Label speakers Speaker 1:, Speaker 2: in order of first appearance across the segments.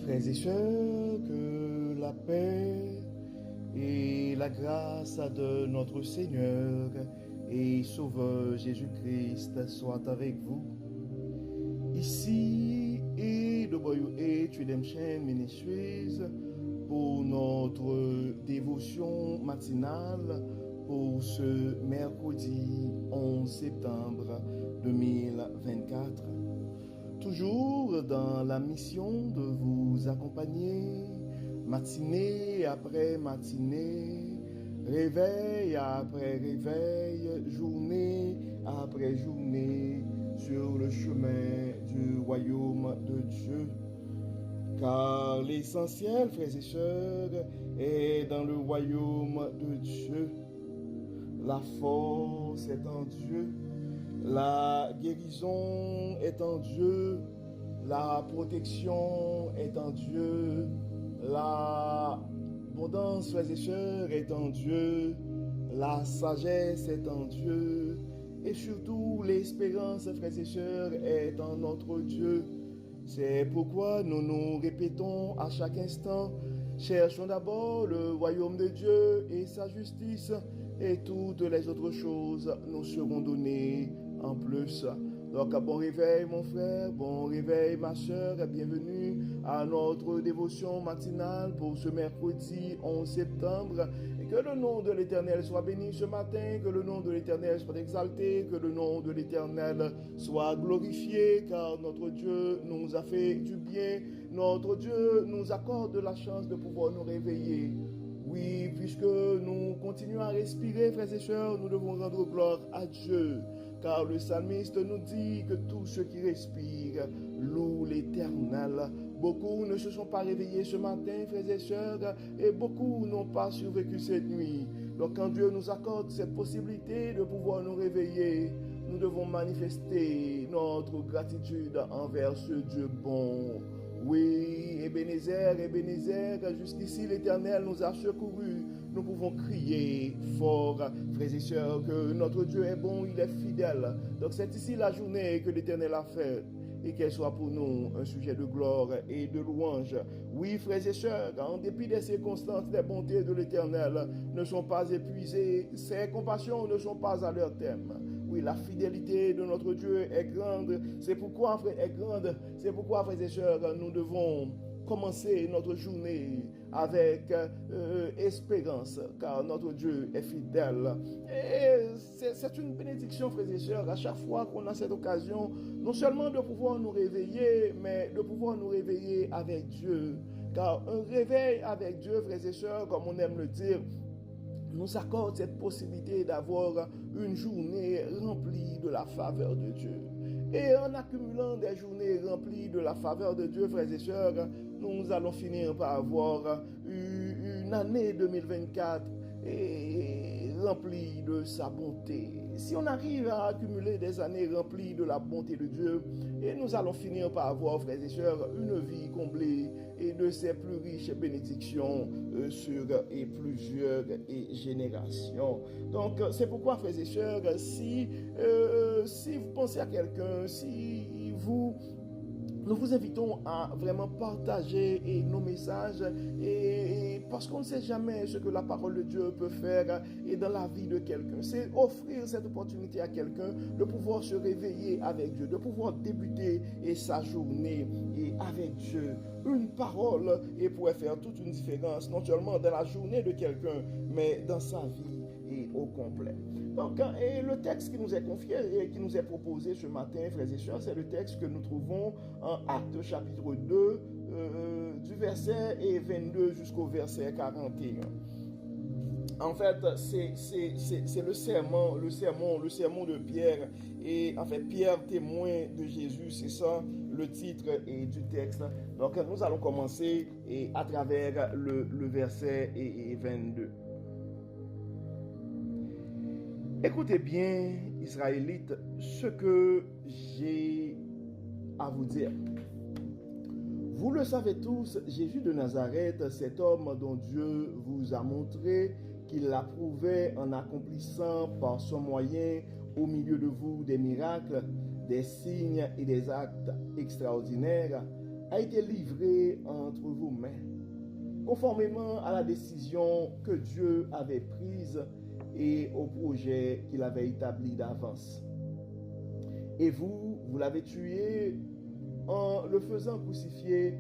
Speaker 1: Frères et sœurs, que la paix et la grâce de notre Seigneur et Sauveur Jésus-Christ soient avec vous. Ici et de WH Redemption Ministries pour notre dévotion matinale pour ce mercredi 11 septembre 2024. Toujours dans la mission de vous accompagner, matinée après matinée, réveil après réveil, journée après journée, sur le chemin du royaume de Dieu. Car l'essentiel, frères et sœurs, est dans le royaume de Dieu. La force est en Dieu. La guérison est en Dieu, la protection est en Dieu, l'abondance, frères et sœurs, est en Dieu, la sagesse est en Dieu, et surtout l'espérance, frères et sœurs, est en notre Dieu. C'est pourquoi nous nous répétons à chaque instant, cherchons d'abord le royaume de Dieu et sa justice, et toutes les autres choses nous seront données en plus. Donc, bon réveil mon frère, bon réveil ma soeur, bienvenue à notre dévotion matinale pour ce mercredi 11 septembre. Et que le nom de l'Éternel soit béni ce matin, que le nom de l'Éternel soit exalté, que le nom de l'Éternel soit glorifié, car notre Dieu nous a fait du bien, notre Dieu nous accorde la chance de pouvoir nous réveiller. Oui, puisque nous continuons à respirer, frères et sœurs, nous devons rendre gloire à Dieu. Car le psalmiste nous dit que tous ceux qui respirent louent l'Éternel. Beaucoup ne se sont pas réveillés ce matin, frères et sœurs, et beaucoup n'ont pas survécu cette nuit. Donc quand Dieu nous accorde cette possibilité de pouvoir nous réveiller, nous devons manifester notre gratitude envers ce Dieu bon. Oui, Ebenezer, jusqu'ici l'Éternel nous a secourus. Nous pouvons crier fort, frères et sœurs, que notre Dieu est bon, il est fidèle. Donc c'est ici la journée que l'Éternel a faite, et qu'elle soit pour nous un sujet de gloire et de louange. Oui, frères et sœurs, en dépit des circonstances, les bontés de l'Éternel ne sont pas épuisées, ses compassions ne sont pas à leur terme. Oui, la fidélité de notre Dieu est grande. C'est pourquoi, frères et sœurs, nous devons commencer notre journée avec espérance, car notre Dieu est fidèle. Et c'est une bénédiction, frères et sœurs, à chaque fois qu'on a cette occasion, non seulement de pouvoir nous réveiller, mais de pouvoir nous réveiller avec Dieu. Car un réveil avec Dieu, frères et sœurs, comme on aime le dire, nous accorde cette possibilité d'avoir une journée remplie de la faveur de Dieu. Et en accumulant des journées remplies de la faveur de Dieu, frères et sœurs, nous allons finir par avoir une année 2024 remplie de sa bonté. Si on arrive à accumuler des années remplies de la bonté de Dieu, et nous allons finir par avoir, frères et sœurs, une vie comblée et de ses plus riches bénédictions sur plusieurs générations. Donc, c'est pourquoi, frères et sœurs, si vous pensez à quelqu'un, nous vous invitons à vraiment partager nos messages et parce qu'on ne sait jamais ce que la parole de Dieu peut faire et dans la vie de quelqu'un. C'est offrir cette opportunité à quelqu'un de pouvoir se réveiller avec Dieu, de pouvoir débuter sa journée avec Dieu. Une parole pourrait faire toute une différence, non seulement dans la journée de quelqu'un, mais dans sa vie et au complet. Donc, et le texte qui nous est confié et qui nous est proposé ce matin, frères et sœurs, c'est le texte que nous trouvons en Actes chapitre 2, du verset 22 jusqu'au verset 41. En fait, c'est le sermon de Pierre. Et en fait, Pierre, témoin de Jésus, c'est ça le titre du texte. Donc, nous allons commencer à travers le verset 22. Écoutez bien, Israélites, ce que j'ai à vous dire. Vous le savez tous, Jésus de Nazareth, cet homme dont Dieu vous a montré qu'il l'approuvait en accomplissant par son moyen au milieu de vous des miracles, des signes et des actes extraordinaires, a été livré entre vos mains, conformément à la décision que Dieu avait prise et au projet qu'il avait établi d'avance. Et vous l'avez tué en le faisant crucifier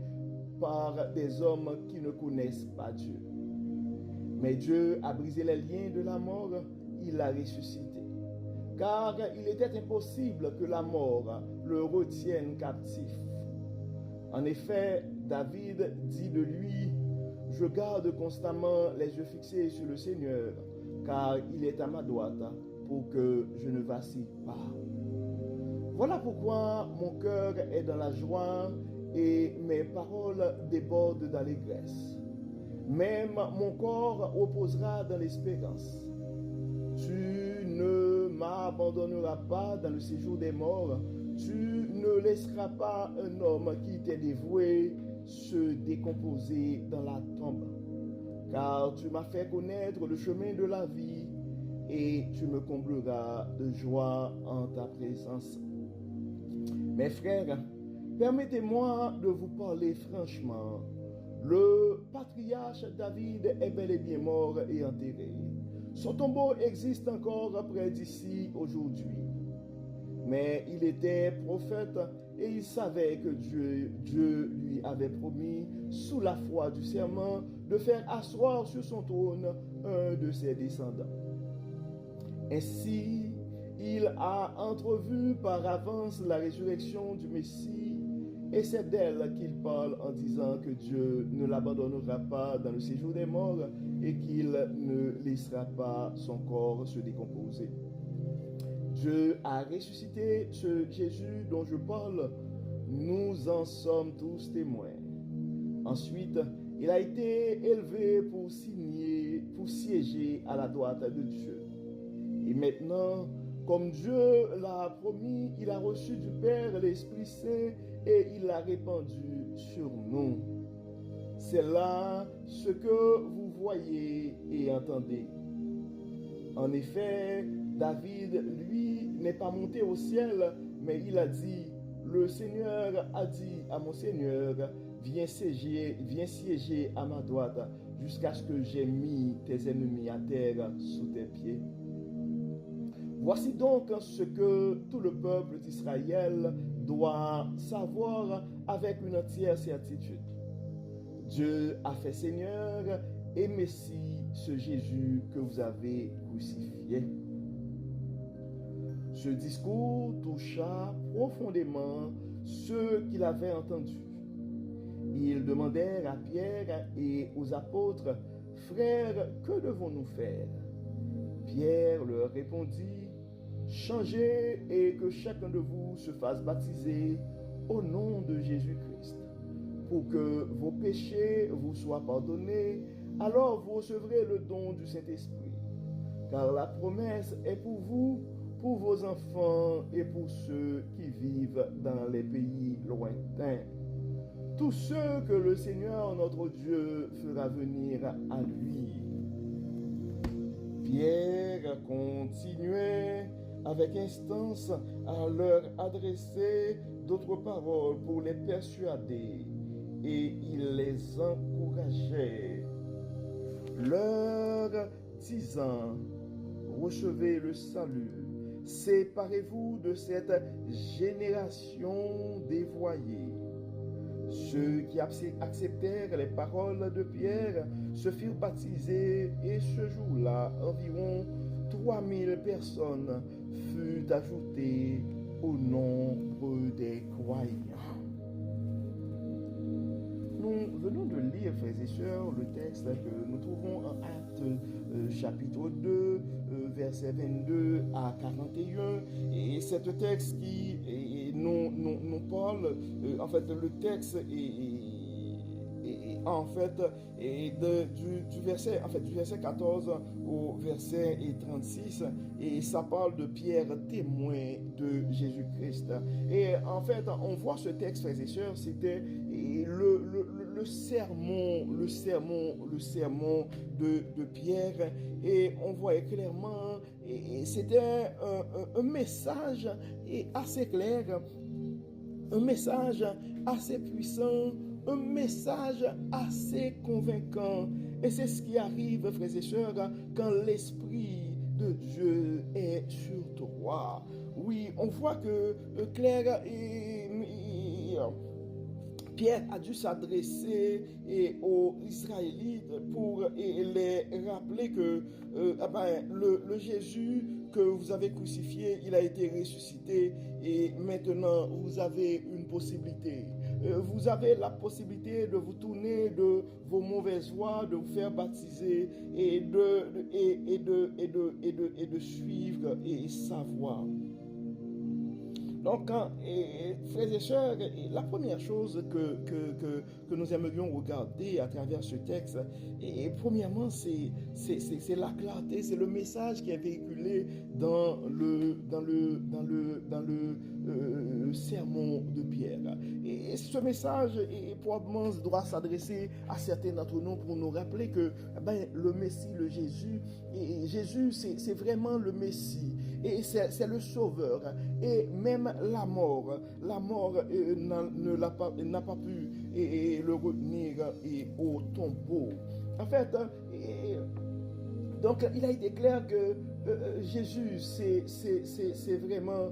Speaker 1: par des hommes qui ne connaissent pas Dieu. Mais Dieu a brisé les liens de la mort, il l'a ressuscité. Car il était impossible que la mort le retienne captif. En effet, David dit de lui, « Je garde constamment les yeux fixés sur le Seigneur, car il est à ma droite pour que je ne vacille pas. » Voilà pourquoi mon cœur est dans la joie et mes paroles débordent d'allégresse. Même mon corps reposera dans l'espérance. Tu ne m'abandonneras pas dans le séjour des morts. Tu ne laisseras pas un homme qui t'est dévoué se décomposer dans la tombe. Car tu m'as fait connaître le chemin de la vie et tu me combleras de joie en ta présence. Mes frères, permettez-moi de vous parler franchement. Le patriarche David est bel et bien mort et enterré. Son tombeau existe encore près d'ici aujourd'hui. Mais il était prophète et il savait que Dieu lui avait promis, sous la foi du serment, de faire asseoir sur son trône un de ses descendants. Ainsi, il a entrevu par avance la résurrection du Messie, et c'est d'elle qu'il parle en disant que Dieu ne l'abandonnera pas dans le séjour des morts et qu'il ne laissera pas son corps se décomposer. Dieu a ressuscité ce Jésus dont je parle. Nous en sommes tous témoins. Ensuite, il a été élevé pour siéger à la droite de Dieu. Et maintenant, comme Dieu l'a promis, il a reçu du Père l'Esprit Saint et il l'a répandu sur nous. C'est là ce que vous voyez et entendez. En effet, David, lui, n'est pas monté au ciel, mais il a dit, le Seigneur a dit à mon Seigneur, viens siéger à ma droite jusqu'à ce que j'ai mis tes ennemis à terre sous tes pieds. Voici donc ce que tout le peuple d'Israël doit savoir avec une entière certitude. Dieu a fait Seigneur et Messie ce Jésus que vous avez crucifié. Ce discours toucha profondément ceux qui l'avaient entendu. Ils demandèrent à Pierre et aux apôtres, « Frères, que devons-nous faire ?» Pierre leur répondit, « Changez et que chacun de vous se fasse baptiser au nom de Jésus-Christ, pour que vos péchés vous soient pardonnés, alors vous recevrez le don du Saint-Esprit. Car la promesse est pour vous, pour vos enfants et pour ceux qui vivent dans les pays lointains. Tous ceux que le Seigneur notre Dieu fera venir à lui. » Pierre continuait avec instance à leur adresser d'autres paroles pour les persuader, et il les encourageait, leur disant, « Recevez le salut, séparez-vous de cette génération dévoyée. » Ceux qui acceptèrent les paroles de Pierre se firent baptiser et ce jour-là, environ 3000 personnes furent ajoutées au nombre des croyants. Nous venons de lire, frères et sœurs, le texte que nous trouvons en Actes chapitre 2, versets 22 à 41. Et c'est un texte qui nous parle, en fait, le texte du verset 14 au verset 36, et ça parle de Pierre, témoin de Jésus-Christ. Et en fait, on voit ce texte, frères et sœurs, c'était le sermon de Pierre, et on voyait clairement, et c'était un message assez clair, un message assez puissant, un message assez convaincant. Et c'est ce qui arrive, frères et sœurs, quand l'Esprit de Dieu est sur toi. Oui, on voit que Claire Pierre a dû s'adresser aux Israélites pour les rappeler que le Jésus que vous avez crucifié, il a été ressuscité et maintenant vous avez une possibilité. Vous avez la possibilité de vous tourner de vos mauvaises voies, de vous faire baptiser et de suivre sa voie. Donc, frères et sœurs, la première chose que nous aimerions regarder à travers ce texte, premièrement, c'est la clarté, c'est le message qui est véhiculé dans le sermon de Pierre. Et ce message, probablement, doit s'adresser à certains d'entre nous pour nous rappeler que le Messie, le Jésus, Jésus, c'est vraiment le Messie, et c'est le Sauveur, et même la mort n'a pas pu le retenir au tombeau. En fait, donc il a été clair que Jésus, c'est vraiment,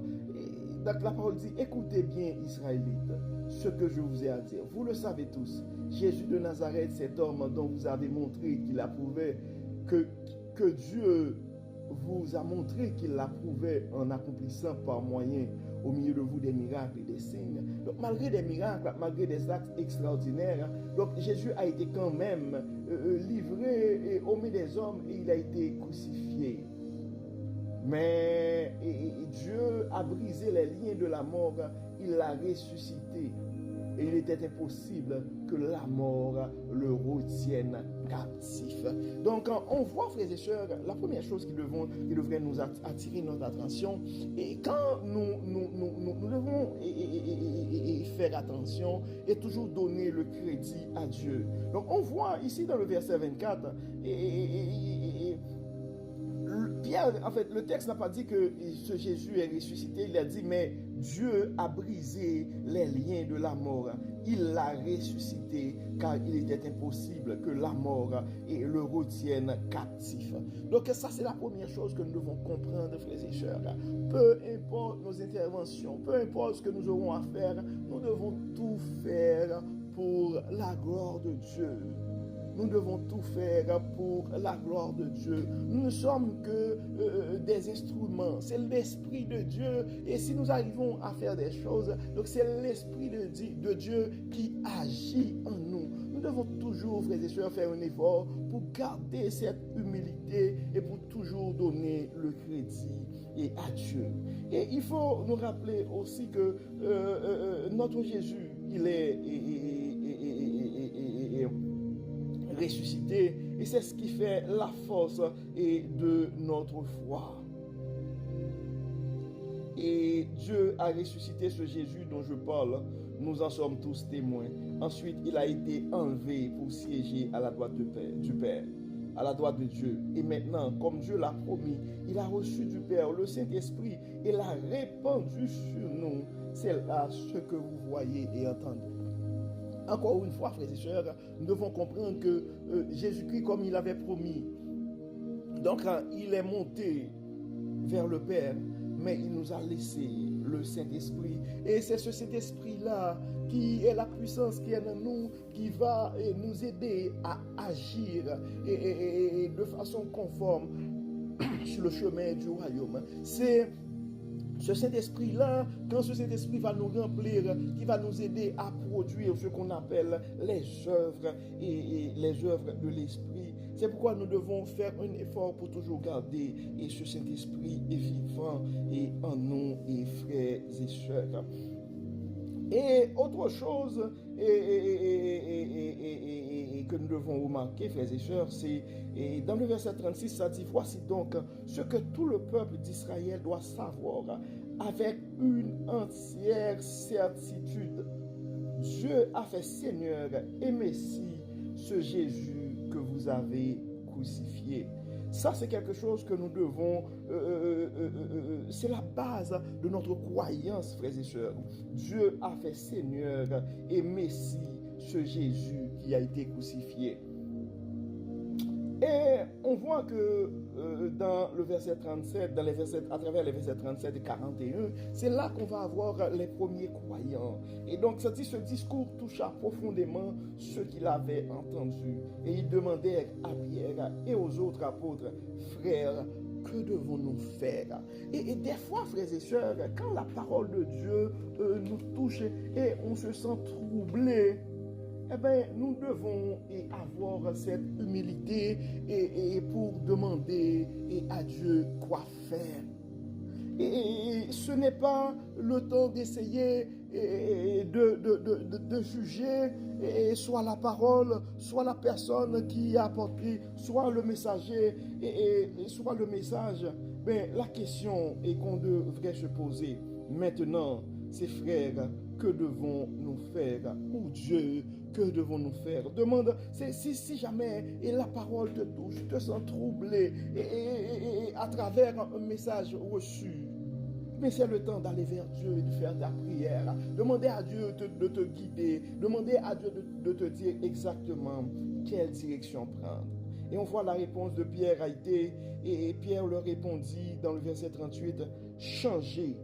Speaker 1: donc la parole dit, écoutez bien Israélites, ce que je vous ai à dire. Vous le savez tous, Jésus de Nazareth, cet homme dont vous avez montré qu'il approuvait, que Dieu vous a montré qu'il l'approuvait en accomplissant par moyen au milieu de vous des miracles et des signes. Donc malgré des miracles, malgré des actes extraordinaires, donc Jésus a été quand même livré au milieu des hommes et il a été crucifié. Mais Dieu a brisé les liens de la mort, il l'a ressuscité. Et il était impossible que la mort le retienne captif. Donc, on voit, frères et sœurs, la première chose qui devrait nous attirer notre attention, et quand nous devons faire attention et toujours donner le crédit à Dieu. Donc, on voit ici dans le verset 24, Pierre, en fait, le texte n'a pas dit que ce Jésus est ressuscité, il a dit, mais Dieu a brisé les liens de la mort. Il l'a ressuscité car il était impossible que la mort le retienne captif. Donc ça, c'est la première chose que nous devons comprendre, frères et sœurs. Peu importe nos interventions, peu importe ce que nous aurons à faire, nous devons tout faire pour la gloire de Dieu. Nous devons tout faire pour la gloire de Dieu. Nous ne sommes que des instruments. C'est l'Esprit de Dieu. Et si nous arrivons à faire des choses, donc c'est l'Esprit de Dieu qui agit en nous. Nous devons toujours, frères et sœurs, faire un effort pour garder cette humilité et pour toujours donner le crédit à Dieu. Et il faut nous rappeler aussi que notre Jésus, il est ressuscité, et c'est ce qui fait la force de notre foi. Et Dieu a ressuscité ce Jésus dont je parle, nous en sommes tous témoins. Ensuite, il a été enlevé pour siéger à la droite du Père, à la droite de Dieu. Et maintenant, comme Dieu l'a promis, il a reçu du Père le Saint-Esprit et l'a répandu sur nous. C'est là ce que vous voyez et entendez. Encore une fois, frères et sœurs, nous devons comprendre que Jésus-Christ, comme il avait promis, donc il est monté vers le Père, mais il nous a laissé le Saint-Esprit. Et c'est ce Saint-Esprit-là qui est la puissance qui est en nous, qui va nous aider à agir et de façon conforme sur le chemin du royaume. C'est ce Saint-Esprit-là, quand ce Saint-Esprit va nous remplir, qui va nous aider à produire ce qu'on appelle les œuvres et les œuvres de l'Esprit. C'est pourquoi nous devons faire un effort pour toujours garder ce Saint-Esprit est vivant et en nous, et frères et sœurs. Et autre chose que nous devons remarquer, frères et sœurs, c'est dans le verset 36, ça dit, voici donc ce que tout le peuple d'Israël doit savoir avec une entière certitude. Dieu a fait Seigneur et Messie ce Jésus que vous avez crucifié. Ça, c'est quelque chose que nous devons... c'est la base de notre croyance, frères et sœurs. Dieu a fait Seigneur et Messie ce Jésus qui a été crucifié. Et on voit que dans le verset 37, à travers les versets 37 et 41, c'est là qu'on va avoir les premiers croyants. Et donc, ce discours toucha profondément ceux qui l'avaient entendu. Et il demandait à Pierre et aux autres apôtres, frères, que devons-nous faire? Et des fois, frères et sœurs, quand la parole de Dieu nous touche et on se sent troublé, eh bien, nous devons avoir cette humilité et pour demander à Dieu quoi faire. Et ce n'est pas le temps d'essayer de juger soit la parole, soit la personne qui a apporté, soit le messager, soit le message. Mais la question est qu'on devrait se poser maintenant, c'est frères, que devons-nous faire? Ou Dieu, que devons-nous faire? Demande, si jamais et la parole te touche, tu te sens troublé et à travers un message reçu, mais c'est le temps d'aller vers Dieu et de faire ta prière. Demander à Dieu de te guider. Demander à Dieu de te dire exactement quelle direction prendre. Et on voit la réponse de Pierre a été, et Pierre leur répondit dans le verset 38, changez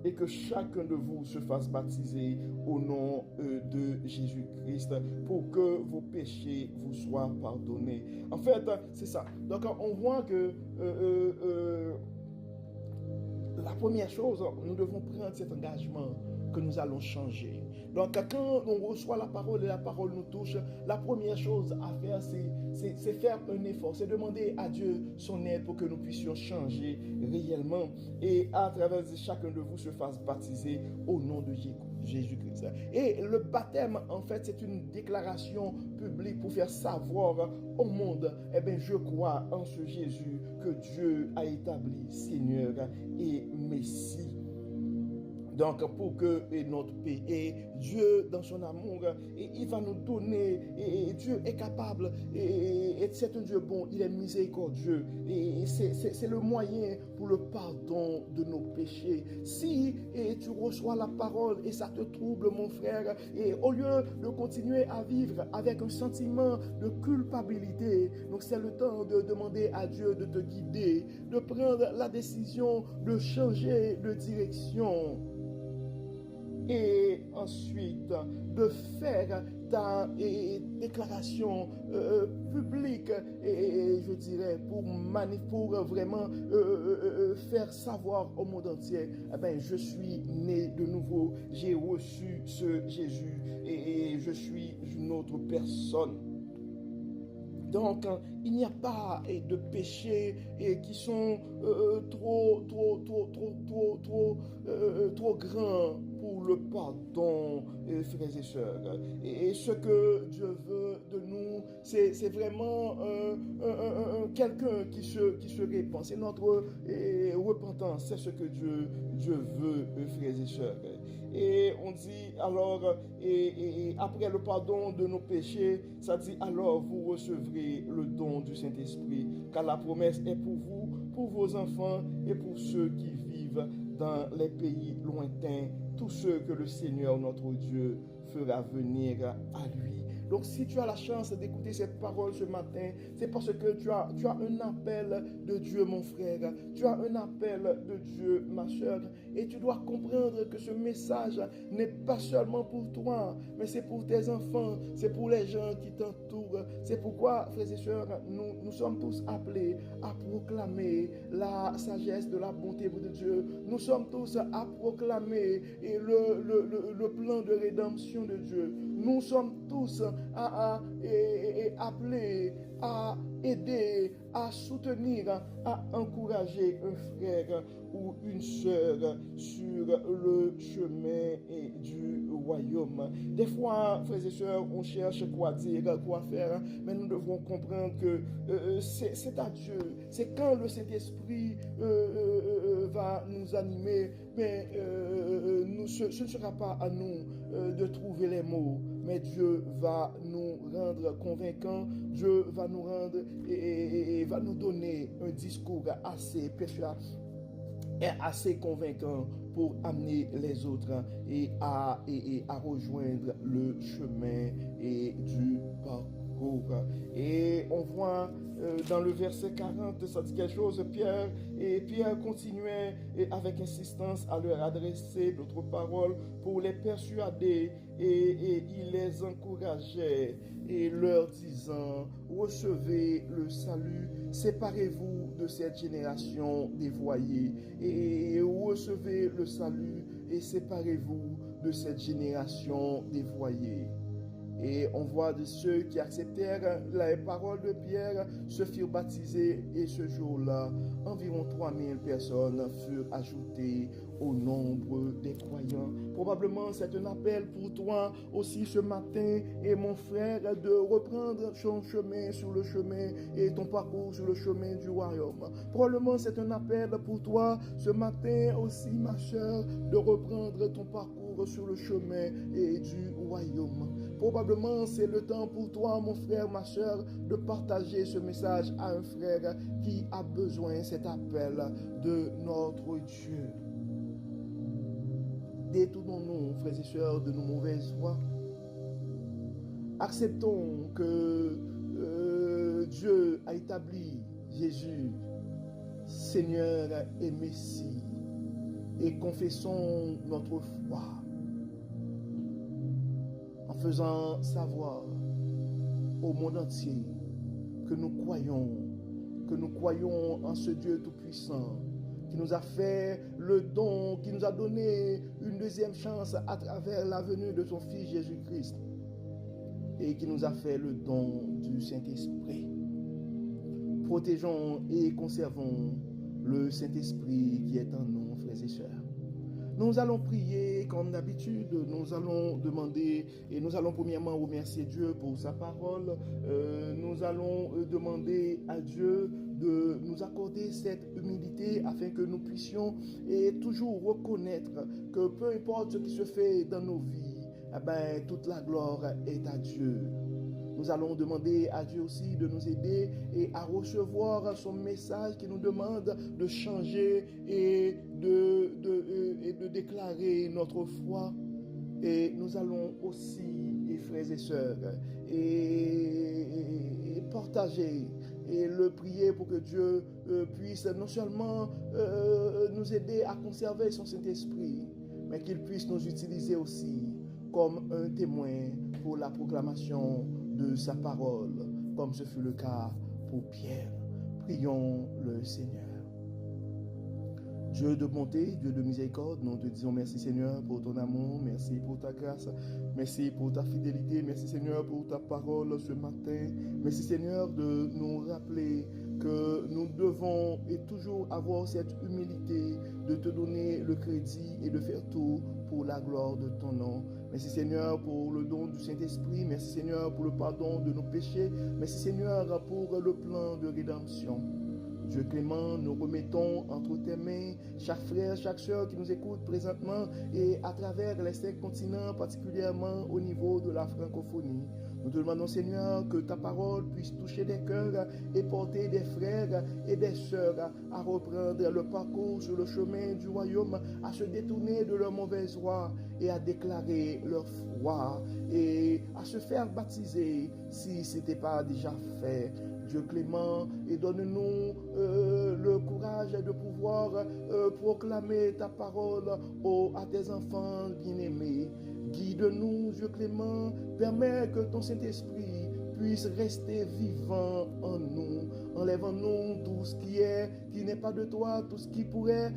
Speaker 1: et que chacun de vous se fasse baptiser au nom de Jésus-Christ pour que vos péchés vous soient pardonnés. En fait, c'est ça. Donc, on voit que la première chose, nous devons prendre cet engagement que nous allons changer. Donc, quand on reçoit la parole et la parole nous touche, la première chose à faire, c'est faire un effort, c'est demander à Dieu son aide pour que nous puissions changer réellement et à travers chacun de vous se fasse baptiser au nom de Jésus-Christ. Et le baptême, en fait, c'est une déclaration publique pour faire savoir au monde, eh bien, je crois en ce Jésus que Dieu a établi Seigneur et Messie. Donc, pour que notre pays, et Dieu, dans son amour, il va nous donner, et Dieu est capable, et c'est un Dieu bon, il est miséricordieux, et c'est le moyen pour le pardon de nos péchés. Si tu reçois la parole et ça te trouble, mon frère, et au lieu de continuer à vivre avec un sentiment de culpabilité, donc c'est le temps de demander à Dieu de te guider, de prendre la décision de changer de direction. Et ensuite de faire ta déclaration publique et je dirais pour vraiment faire savoir au monde entier, eh ben, je suis né de nouveau, j'ai reçu ce Jésus et je suis une autre personne. Donc, il n'y a pas de péchés qui sont trop grands pour le pardon, frères et sœurs. Et ce que Dieu veut de nous, c'est vraiment quelqu'un qui se répand. C'est notre repentance, c'est ce que Dieu veut, frères et sœurs. Et on dit alors, et après le pardon de nos péchés, ça dit alors vous recevrez le don du Saint-Esprit, car la promesse est pour vous, pour vos enfants et pour ceux qui vivent dans les pays lointains, tous ceux que le Seigneur notre Dieu fera venir à lui. Donc si tu as la chance d'écouter cette parole ce matin, c'est parce que tu as un appel de Dieu, mon frère. Tu as un appel de Dieu, ma soeur. Et tu dois comprendre que ce message n'est pas seulement pour toi, mais c'est pour tes enfants, c'est pour les gens qui t'entourent. C'est pourquoi, frères et sœurs, nous sommes tous appelés à proclamer la sagesse de la bonté de Dieu. Nous sommes tous à proclamer le plan de rédemption de Dieu. Nous sommes tous appelés à aider, à soutenir, à encourager un frère ou une sœur sur le chemin du royaume. Des fois, frères et sœurs, on cherche quoi dire, quoi faire, mais nous devons comprendre que c'est à Dieu. C'est quand le Saint-Esprit va nous animer, mais ce ne sera pas à nous de trouver les mots, mais Dieu va nous rendre convaincants, Dieu va nous rendre et va nous donner un discours assez persuasif est assez convaincant pour amener les autres à rejoindre le chemin du parcours. Et on voit dans le verset 40, ça dit quelque chose, Pierre continuait avec insistance à leur adresser d'autres paroles pour les persuader et il les encourageait et leur disant, recevez le salut, séparez-vous de cette génération dévoyée et recevez le salut et séparez-vous de cette génération dévoyée. Et on voit de ceux qui acceptèrent la parole de Pierre se firent baptiser et ce jour-là, environ 3000 personnes furent ajoutées au nombre des croyants. Probablement c'est un appel pour toi aussi ce matin et mon frère de reprendre ton chemin sur le chemin et ton parcours sur le chemin du royaume. Probablement c'est un appel pour toi ce matin aussi ma soeur de reprendre ton parcours sur le chemin et du royaume. Probablement c'est le temps pour toi mon frère, ma soeur de partager ce message à un frère qui a besoin cet appel de notre Dieu. Détournons-nous, frères et sœurs, de nos mauvaises voies. Acceptons que Dieu a établi Jésus, Seigneur et Messie, et confessons notre foi en faisant savoir au monde entier que nous croyons en ce Dieu Tout-Puissant, qui nous a fait le don, qui nous a donné une deuxième chance à travers la venue de son Fils Jésus-Christ et qui nous a fait le don du Saint-Esprit. Protégeons et conservons le Saint-Esprit qui est en nous, frères et sœurs. Nous allons prier comme d'habitude, nous allons demander et nous allons premièrement remercier Dieu pour sa parole. Nous allons demander à Dieu de nous accorder cette humilité afin que nous puissions et toujours reconnaître que peu importe ce qui se fait dans nos vies, toute la gloire est à Dieu. Nous allons demander à Dieu aussi de nous aider et à recevoir son message qui nous demande de changer et de déclarer notre foi. Et nous allons aussi, frères et sœurs, et partager et le prier pour que Dieu puisse non seulement nous aider à conserver son Saint-Esprit, mais qu'il puisse nous utiliser aussi comme un témoin pour la proclamation de sa parole, comme ce fut le cas pour Pierre. Prions le Seigneur. Dieu de bonté, Dieu de miséricorde, nous te disons merci Seigneur pour ton amour, merci pour ta grâce, merci pour ta fidélité, merci Seigneur pour ta parole ce matin, merci Seigneur de nous rappeler que nous devons et toujours avoir cette humilité de te donner le crédit et de faire tout pour la gloire de ton nom. Merci Seigneur pour le don du Saint-Esprit, merci Seigneur pour le pardon de nos péchés, merci Seigneur pour le plan de rédemption. Dieu clément, nous remettons entre tes mains chaque frère, chaque sœur qui nous écoute présentement et à travers les 5 continents, particulièrement au niveau de la francophonie. Nous te demandons, Seigneur, que ta parole puisse toucher des cœurs et porter des frères et des sœurs à reprendre le parcours sur le chemin du royaume, à se détourner de leur mauvaise voie et à déclarer leur foi et à se faire baptiser si ce n'était pas déjà fait. Dieu clément, et donne-nous le courage de pouvoir proclamer ta parole à tes enfants bien-aimés. Guide-nous, Dieu clément, permets que ton Saint-Esprit puisse rester vivant en nous. Enlève en nous tout ce qui n'est pas de toi, tout ce qui pourrait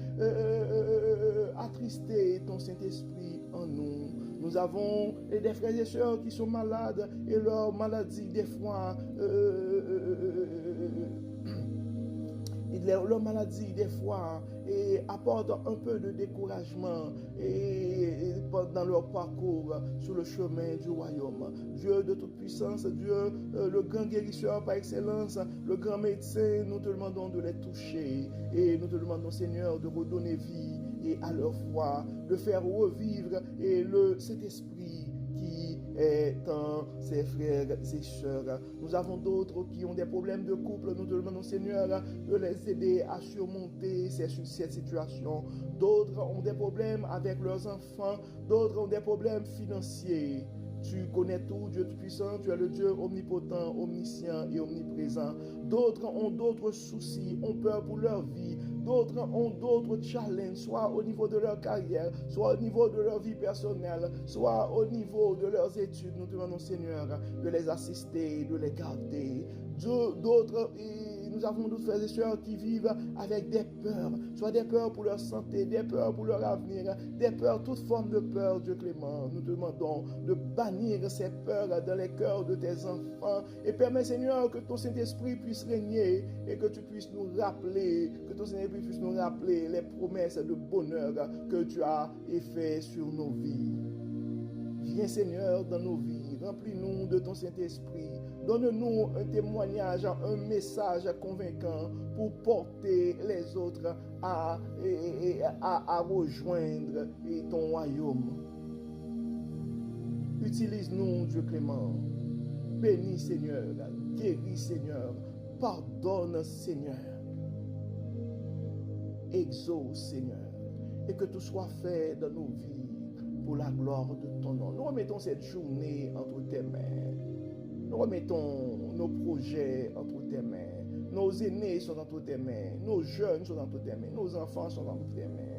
Speaker 1: attrister ton Saint-Esprit en nous. Nous avons des frères et sœurs qui sont malades et leur maladie, des fois, leur maladie, des fois, apporte un peu de découragement dans leur parcours sur le chemin du royaume. Dieu de toute puissance, Dieu, le grand guérisseur par excellence, le grand médecin, nous te demandons de les toucher et nous te demandons, Seigneur, de redonner vie et à leur foi, de faire revivre et cet esprit qui étant ses frères et sœurs. Nous avons d'autres qui ont des problèmes de couple. Nous te demandons, Seigneur, de les aider à surmonter cette situation. D'autres ont des problèmes avec leurs enfants. D'autres ont des problèmes financiers. Tu connais tout, Dieu Tout-Puissant, tu es le Dieu omnipotent, omniscient et omniprésent. D'autres ont d'autres soucis, ont peur pour leur vie. D'autres ont d'autres challenges, soit au niveau de leur carrière, soit au niveau de leur vie personnelle, soit au niveau de leurs études. Nous te demandons, Seigneur, de les assister, de les garder. D'autres, nous avons d'autres frères et sœurs qui vivent avec des peurs, soit des peurs pour leur santé, des peurs pour leur avenir, des peurs, toute forme de peur, Dieu clément. Nous te demandons de bannir ces peurs dans les cœurs de tes enfants et permets, Seigneur, que ton Saint-Esprit puisse régner et que tu puisses nous rappeler, que ton Saint-Esprit puisse nous rappeler les promesses de bonheur que tu as fait sur nos vies. Viens, Seigneur, dans nos vies, remplis-nous de ton Saint-Esprit. Donne-nous un témoignage, un message convaincant pour porter les autres à rejoindre ton royaume. Utilise-nous, Dieu clément. Bénis, Seigneur. Guéris, Seigneur. Pardonne, Seigneur. Exauce, Seigneur. Et que tout soit fait dans nos vies pour la gloire de ton nom. Nous remettons cette journée entre tes mains. Nous remettons nos projets entre tes mains. Nos aînés sont entre tes mains. Nos jeunes sont entre tes mains. Nos enfants sont entre tes mains.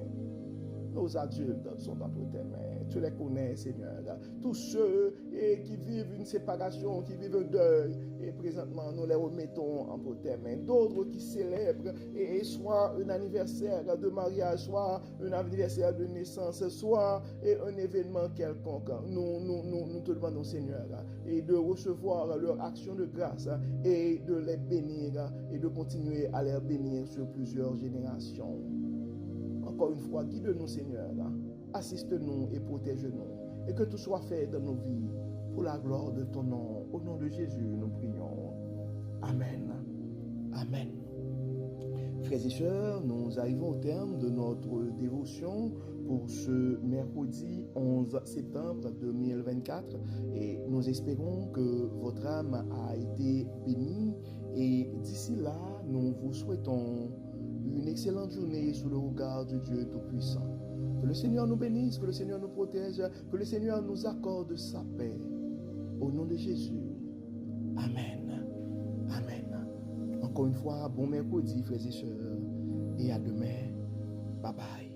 Speaker 1: Nos adultes sont entre tes mains. Tu les connais, Seigneur. Tous ceux qui vivent une séparation, qui vivent un deuil, et présentement, nous les remettons entre tes mains. D'autres qui célèbrent, et soit un anniversaire de mariage, soit un anniversaire de naissance, soit un événement quelconque. Nous te demandons, Seigneur, et de recevoir leur action de grâce et de les bénir et de continuer à les bénir sur plusieurs générations. Encore une fois, guide-nous, Seigneur, assiste-nous et protège-nous, et que tout soit fait dans nos vies, pour la gloire de ton nom. Au nom de Jésus, nous prions. Amen. Amen. Frères et sœurs, nous arrivons au terme de notre dévotion pour ce mercredi 11 septembre 2024, et nous espérons que votre âme a été bénie, et d'ici là, nous vous souhaitons une excellente journée sous le regard de Dieu Tout-Puissant. Que le Seigneur nous bénisse, que le Seigneur nous protège, que le Seigneur nous accorde sa paix. Au nom de Jésus. Amen. Amen. Encore une fois, bon mercredi, frères et sœurs, et à demain. Bye bye.